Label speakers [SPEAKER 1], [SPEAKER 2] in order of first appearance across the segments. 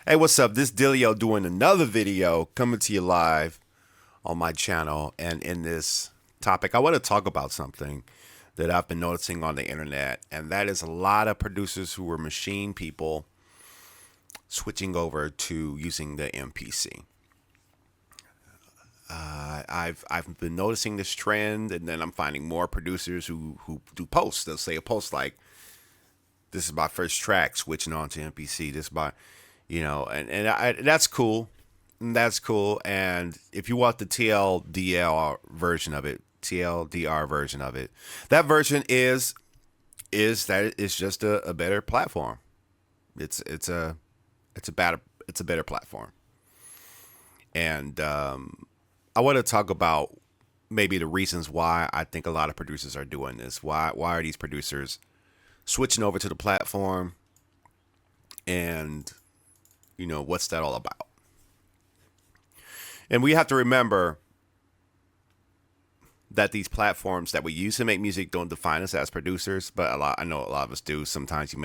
[SPEAKER 1] Hey, what's up? This Dilio doing another video coming to you live on my channel. And in this topic, I want to talk about something that I've been noticing on the internet. And that is a lot of producers who were machine people switching over to using the MPC. I've been noticing this trend, and then I'm finding more producers who do posts. They'll say a post like, "This is my first track switching on to MPC. This is my, that's cool. That's cool. And if you want the TLDR version of it, that version is that it's just a better platform. It's a better platform. And I want to talk about maybe the reasons why I think a lot of producers are doing this. Why are these producers switching over to the platform? And what's that all about? And we have to remember that these platforms that we use to make music don't define us as producers, but I know a lot of us do. Sometimes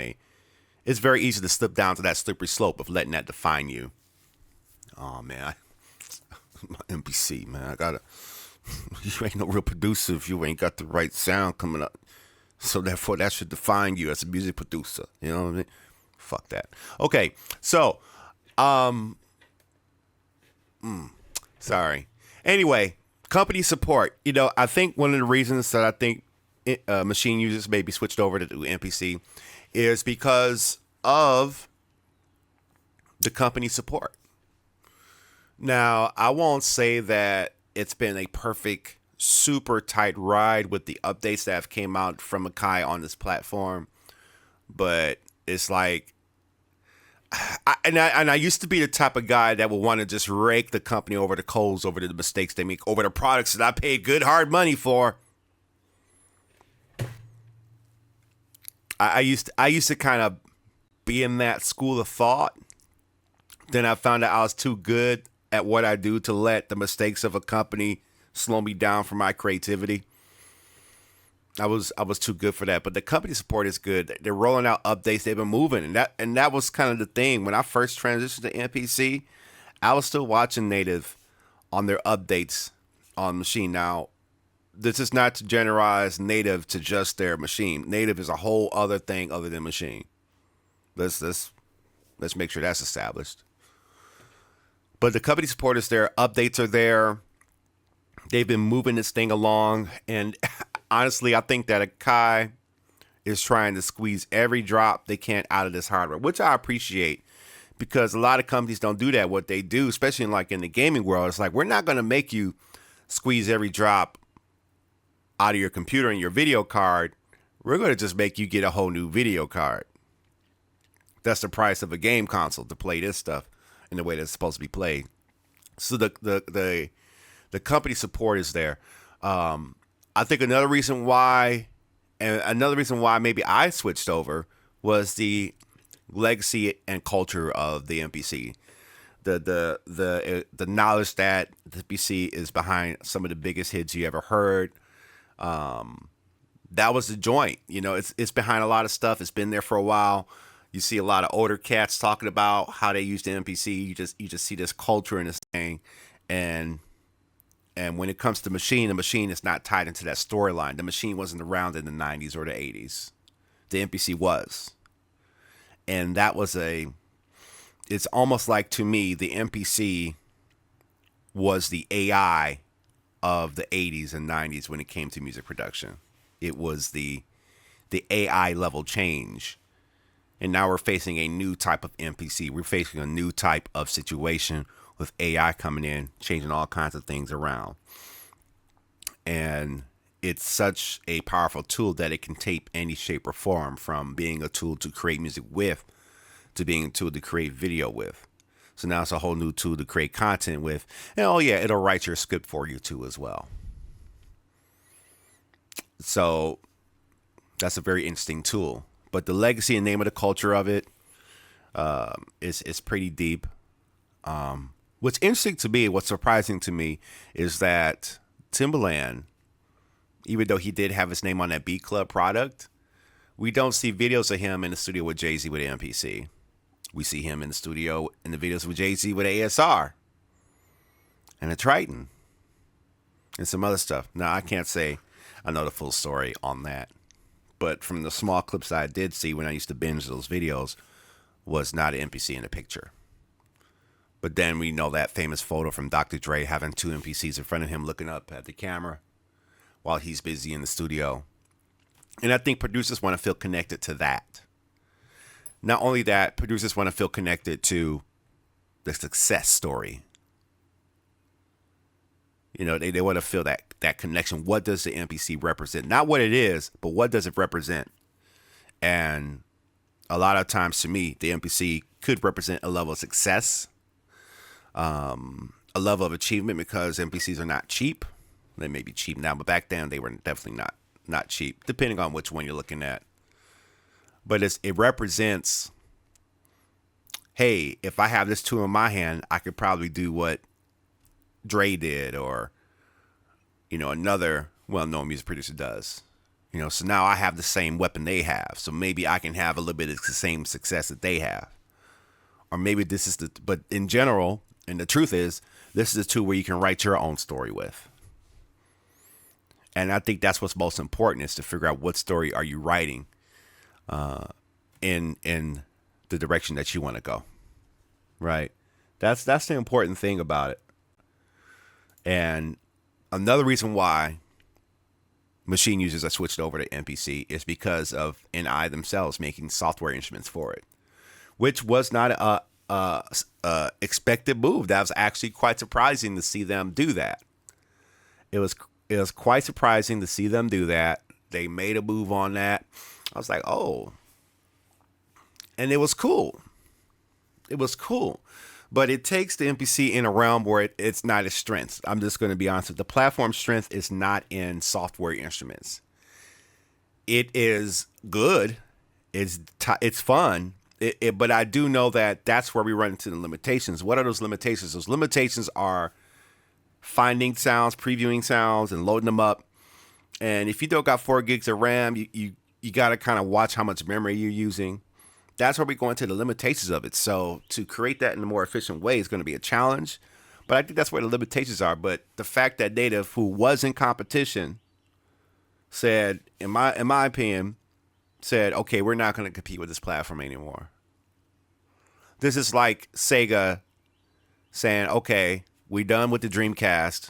[SPEAKER 1] it's very easy to slip down to that slippery slope of letting that define you. Oh man, my MPC, man, you ain't no real producer if you ain't got the right sound coming up. So therefore that should define you as a music producer. You know what I mean? Fuck that. Okay, so, sorry. Anyway, company support. I think one of the reasons that I think machine users may be switched over to MPC is because of the company support. Now, I won't say that it's been a perfect, super tight ride with the updates that have came out from Akai on this platform, but it's like, I used to be the type of guy that would want to just rake the company over the coals, over the mistakes they make, over the products that I paid good hard money for. I used to kind of be in that school of thought. Then I found out I was too good at what I do to let the mistakes of a company slow me down from my creativity. I was too good for that. But the company support is good. They're rolling out updates. They've been moving, and that was kind of the thing. When I first transitioned to MPC, I was still watching Native on their updates on Machine. Now, this is not to generalize Native to just their Machine. Native is a whole other thing other than Machine. Let's make sure that's established. But the company support is there. Updates are there. They've been moving this thing along. And honestly, I think that Akai is trying to squeeze every drop they can out of this hardware, which I appreciate, because a lot of companies don't do that. What they do, especially in the gaming world, it's like, we're not going to make you squeeze every drop out of your computer and your video card. We're going to just make you get a whole new video card. That's the price of a game console to play this stuff in the way that's supposed to be played. So the company support is there. I think another reason why maybe I switched over was the legacy and culture of the MPC. The knowledge that the MPC is behind some of the biggest hits you ever heard. That was the joint. It's behind a lot of stuff. It's been there for a while. You see a lot of older cats talking about how they use the MPC. You just see this culture in this thing, and when it comes to Machine, the Machine is not tied into that storyline. The Machine wasn't around in the 90s or the 80s. The MPC was, and that was it's almost like, to me, the MPC was the AI of the 80s and 90s when it came to music production. It was the AI level change. And now we're facing a new type of MPC. We're facing a new type of situation with AI coming in, changing all kinds of things around. And it's such a powerful tool that it can take any shape or form, from being a tool to create music with to being a tool to create video with. So now it's a whole new tool to create content with. And oh yeah, it'll write your script for you too as well. So that's a very interesting tool. But the legacy and name of the culture of it is pretty deep. What's interesting to me, what's surprising to me, is that Timbaland, even though he did have his name on that Beat Club product, we don't see videos of him in the studio with Jay-Z with MPC. We see him in the studio in the videos with Jay-Z with ASR and a Triton and some other stuff. Now, I can't say I know the full story on that, but from the small clips I did see when I used to binge those videos, was not an MPC in the picture. But then we know that famous photo from Dr. Dre having two MPCs in front of him looking up at the camera while he's busy in the studio. And I think producers want to feel connected to that. Not only that, producers want to feel connected to the success story. You know, they want to feel that connection. What does the MPC represent? Not what it is, but what does it represent? And a lot of times, to me, the MPC could represent a level of success, a level of achievement, because MPCs are not cheap. They may be cheap now, but back then they were definitely not cheap, depending on which one you're looking at. But it represents, hey, if I have this tool in my hand, I could probably do what Dre did, or, you know, another well-known music producer does. You know, so now I have the same weapon they have. So maybe I can have a little bit of the same success that they have. Or maybe this is but in general, and the truth is, this is a tool where you can write your own story with. And I think that's what's most important, is to figure out what story are you writing in the direction that you want to go. Right? That's the important thing about it. And another reason why Maschine users are switched over to MPC is because of NI themselves making software instruments for it, which was not a expected move. That was actually quite surprising to see them do that. It was quite surprising to see them do that. They made a move on that. I was like, oh. And it was cool. It was cool. But it takes the MPC in a realm where it's not its strength. I'm just going to be honest with you. The platform strength is not in software instruments. It is good. It's fun. But I do know that that's where we run into the limitations. What are those limitations? Those limitations are finding sounds, previewing sounds, and loading them up. And if you don't got 4 gigs of RAM, you got to kind of watch how much memory you're using. That's where we go into the limitations of it. So to create that in a more efficient way is going to be a challenge. But I think that's where the limitations are. But the fact that Native, who was in competition, said, in my opinion, said, okay, we're not going to compete with this platform anymore. This is like Sega saying, okay, we're done with the Dreamcast.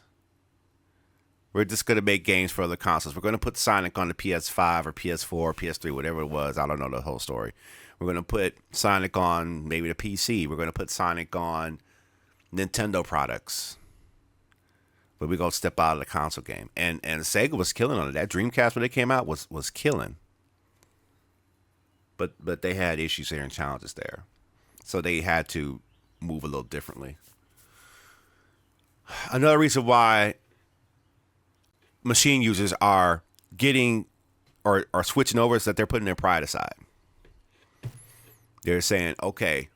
[SPEAKER 1] We're just going to make games for other consoles. We're going to put Sonic on the PS5 or PS4 or PS3, whatever it was. I don't know the whole story. We're going to put Sonic on maybe the PC. We're going to put Sonic on Nintendo products. But we're going to step out of the console game. And Sega was killing on it. That Dreamcast, when it came out, was killing. But they had issues there and challenges there. So they had to move a little differently. Another reason why Maschine users are getting or switching over is that they're putting their pride aside. They're saying, okay,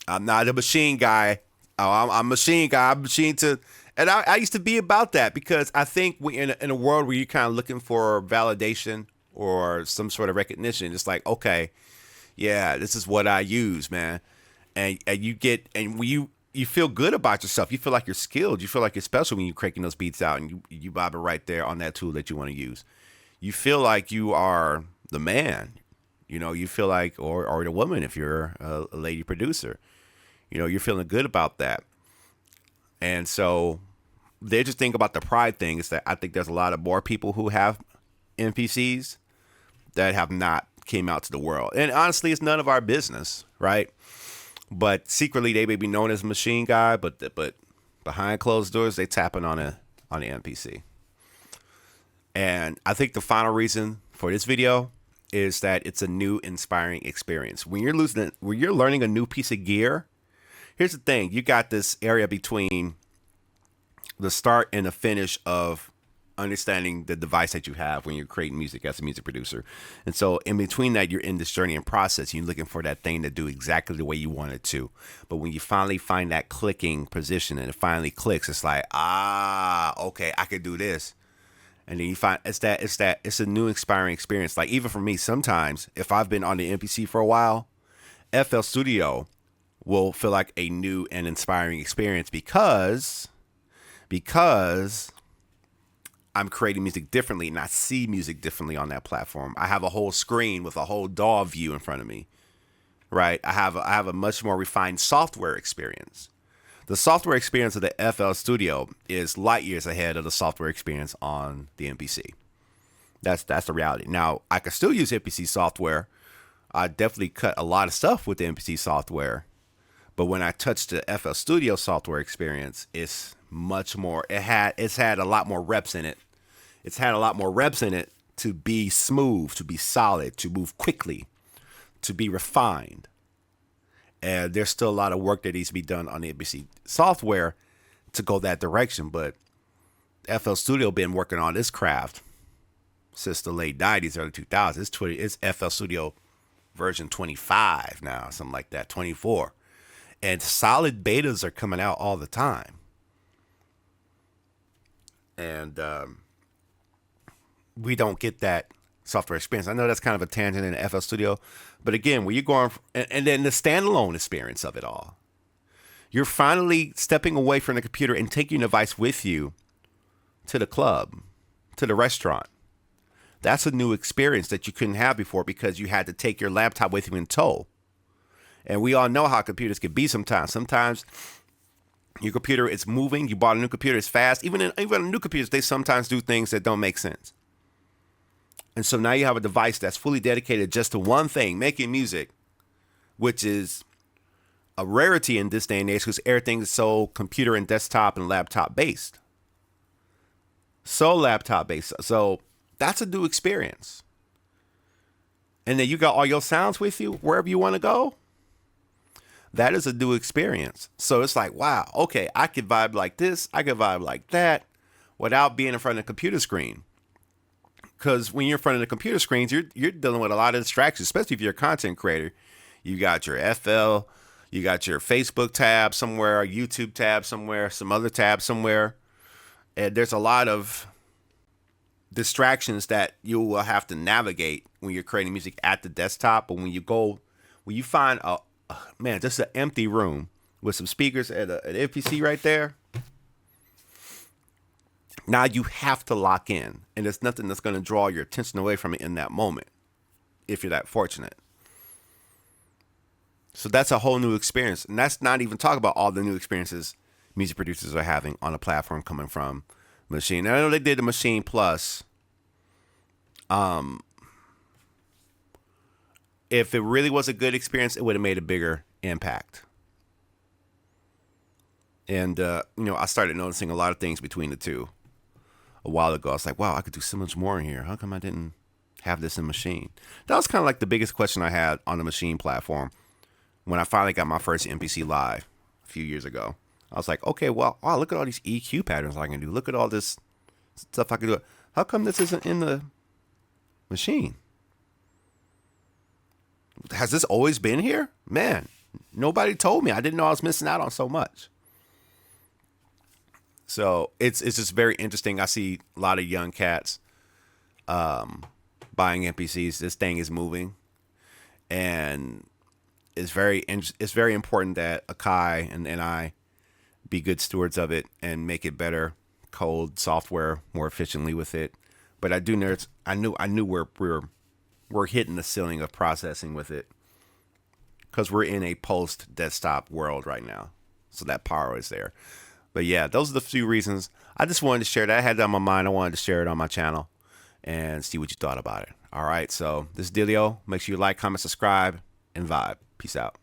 [SPEAKER 1] I'm not a Maschine guy. Oh, I'm a Maschine guy. I'm Maschine to, and I used to be about that, because I think we in a world where you're kind of looking for validation or some sort of recognition. It's like, okay, yeah, this is what I use, man. And you get, and when you feel good about yourself. You feel like you're skilled. You feel like you're special when you're cranking those beats out and you bob it right there on that tool that you want to use. You feel like you are the man. You know, you feel like, or the woman if you're a lady producer. You know, you're feeling good about that. And so the interesting thing about the pride thing is that I think there's a lot of more people who have MPCs that have not came out to the world. And honestly, it's none of our business, right? But secretly, they may be known as Maschine guy, but behind closed doors, they tapping on the MPC. And I think the final reason for this video is that it's a new, inspiring experience. When you're learning a new piece of gear, here's the thing: you got this area between the start and the finish of understanding the device that you have when you're creating music as a music producer. And so in between that, you're in this journey and process. You're looking for that thing to do exactly the way you want it to. But when you finally find that clicking position and it finally clicks, it's like, okay, I could do this. And then you find it's a new inspiring experience. Like even for me, sometimes if I've been on the MPC for a while FL Studio will feel like a new and inspiring experience because I'm creating music differently and I see music differently on that platform. I have a whole screen with a whole DAW view in front of me, right? I have a much more refined software experience. The software experience of the FL Studio is light years ahead of the software experience on the MPC. That's the reality. Now, I can still use MPC software. I definitely cut a lot of stuff with the MPC software. But when I touched the FL Studio software experience, it's much more. It's had a lot more reps in it. It's had a lot more reps in it to be smooth, to be solid, to move quickly, to be refined. And there's still a lot of work that needs to be done on the MPC software to go that direction. But FL Studio been working on this craft since the late 90s, early 2000s. It's FL Studio version 25 now, something like that, 24. And solid betas are coming out all the time. And we don't get that software experience. I know that's kind of a tangent in FL Studio. But again, when you're going, and then the standalone experience of it all. You're finally stepping away from the computer and taking your device with you to the club, to the restaurant. That's a new experience that you couldn't have before because you had to take your laptop with you in tow. And we all know how computers can be sometimes. Sometimes your computer is moving. You bought a new computer, it's fast. Even in new computers, they sometimes do things that don't make sense. And so now you have a device that's fully dedicated just to one thing, making music, which is a rarity in this day and age because everything is so computer and desktop and laptop based. So laptop based. So that's a new experience. And then you got all your sounds with you wherever you want to go. That is a new experience. So it's like, wow, okay, I could vibe like this. I could vibe like that without being in front of the computer screen. Because when you're in front of the computer screens, you're dealing with a lot of distractions, especially if you're a content creator. You got your FL, you got your Facebook tab somewhere, a YouTube tab somewhere, some other tab somewhere. And there's a lot of distractions that you will have to navigate when you're creating music at the desktop. But when you find just an empty room with some speakers at an MPC right there, now you have to lock in, and there's nothing that's going to draw your attention away from it in that moment, if you're that fortunate. So that's a whole new experience, and that's not even talking about all the new experiences music producers are having on a platform coming from Maschine. And I know they did the Maschine Plus. If it really was a good experience, it would have made a bigger impact. And I started noticing a lot of things between the two. A while ago, I was like, wow, I could do so much more in here. How come I didn't have this in Maschine? That was kind of like the biggest question I had on the Maschine platform when I finally got my first MPC Live a few years ago. I was like, okay, well, wow, look at all these EQ patterns I can do. Look at all this stuff I can do. How come this isn't in the Maschine? Has this always been here? Man, nobody told me. I didn't know I was missing out on so much. So it's just very interesting. I see a lot of young cats buying MPCs. This thing is moving, and it's very important that Akai and I be good stewards of it and make it better, code software more efficiently with it. But I knew we're hitting the ceiling of processing with it because we're in a post desktop world right now. So that power is there. But yeah, those are the few reasons. I just wanted to share that. I had that on my mind. I wanted to share it on my channel and see what you thought about it. All right, so this is Dilio. Make sure you like, comment, subscribe, and vibe. Peace out.